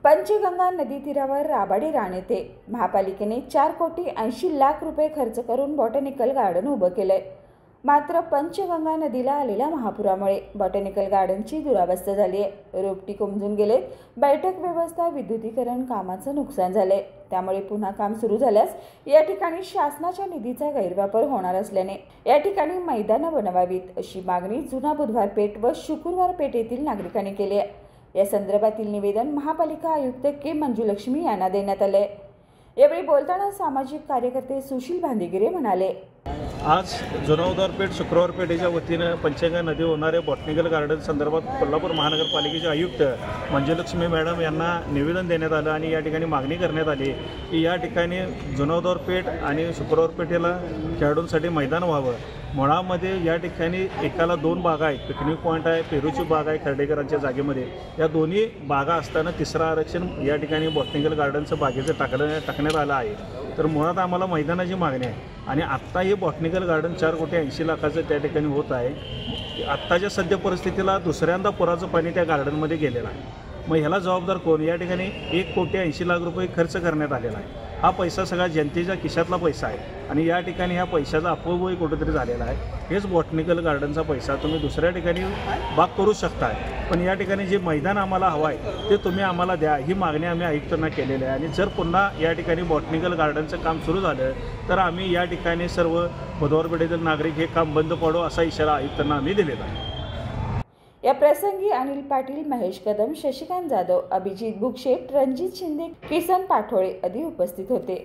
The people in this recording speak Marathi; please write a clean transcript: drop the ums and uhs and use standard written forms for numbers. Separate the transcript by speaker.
Speaker 1: पंचगंगा नदी तीरावर राबाडी रान येथे महापालिकेने 4,80,00,000 रुपये खर्च करून बॉटॅनिकल गार्डन उभं केलंय। मात्र पंचगंगा नदीला आलेल्या महापुरामुळे बॉटॅनिकल गार्डनची दुरावस्था झाली आहे। रोपटी कोंबून गेले, बैठक व्यवस्था, विद्युतीकरण कामाचं नुकसान झाले। त्यामुळे पुन्हा काम सुरू झाल्यास या ठिकाणी शासनाच्या निधीचा गैरवापर होणार असल्याने या ठिकाणी मैदानं बनवावीत अशी मागणी जुना बुधवार पेठ व शुक्रवार पेठ येथील नागरिकांनी केली आहे। या संदर्भातील निवेदन महापालिका आयुक्त के मंजुलक्ष्मी यांना देण्यात आले। यावेळी बोलताना सामाजिक कार्यकर्ते सुशील भांदेगिरे म्हणाले,
Speaker 2: आज जुना बुधवार पेठ शुक्रवार पेठेच्या वतीनं पंचगंगा नदी होणारे बॉटनिकल गार्डन संदर्भात कोल्हापूर महानगरपालिकेचे आयुक्त मंजुलक्ष्मी मॅडम यांना निवेदन देण्यात आलं आणि या ठिकाणी मागणी करण्यात आली की या ठिकाणी जुना बुधवार पेठ आणि शुक्रवार पेठेला खेळाडूंसाठी मैदान व्हावं। मुळामध्ये या ठिकाणी एकाला 2 बागा आहेत, पिकनिक पॉईंट आहे, पेरूची बाग आहे खर्डेकरांच्या जागेमध्ये। या दोन्ही बागा असताना तिसरं आरक्षण या ठिकाणी बॉटनिकल गार्डनचं बागेचं टाकण्यात आलं आहे। तर मुळात आम्हाला मैदानाची मागणी आहे आणि आत्ता हे बॉटनिकल गार्डन 4,80,00,000 त्या ठिकाणी होत आहे। आत्ताच्या सध्या परिस्थितीला दुसऱ्यांदा पुराचं पाणी त्या गार्डनमध्ये गेलेलं आहे। मग ह्याला जबाबदार कोण? या ठिकाणी 1,80,00,000 रुपये खर्च करण्यात आलेला आहे। हा पैसा सगळा जनतेच्या खिशातला पैसा आहे आणि या ठिकाणी ह्या पैशाचा अपव्यय कुठेतरी झालेला आहे। हेच बॉटनिकल गार्डनचा पैसा तुम्ही दुसऱ्या ठिकाणी बाग करू शकता, पण या ठिकाणी जे मैदान आम्हाला हवं आहे ते तुम्ही आम्हाला द्या, ही मागणी आम्ही आयुक्तांना केलेली आहे। आणि जर पुन्हा या ठिकाणी बॉटनिकल गार्डनचं काम सुरू झालं तर आम्ही या ठिकाणी सर्व बुधवार पेठेतील नागरिक हे काम बंद पाडू असा इशारा आयुक्तांना आम्ही दिलेला आहे।
Speaker 1: या प्रसंगी अनिल पाटील, महेश कदम, शशिकांत जाधव, अभिजित बुक्षे, रणजित शिंदे, किसन पाठोळे आदी उपस्थित होते।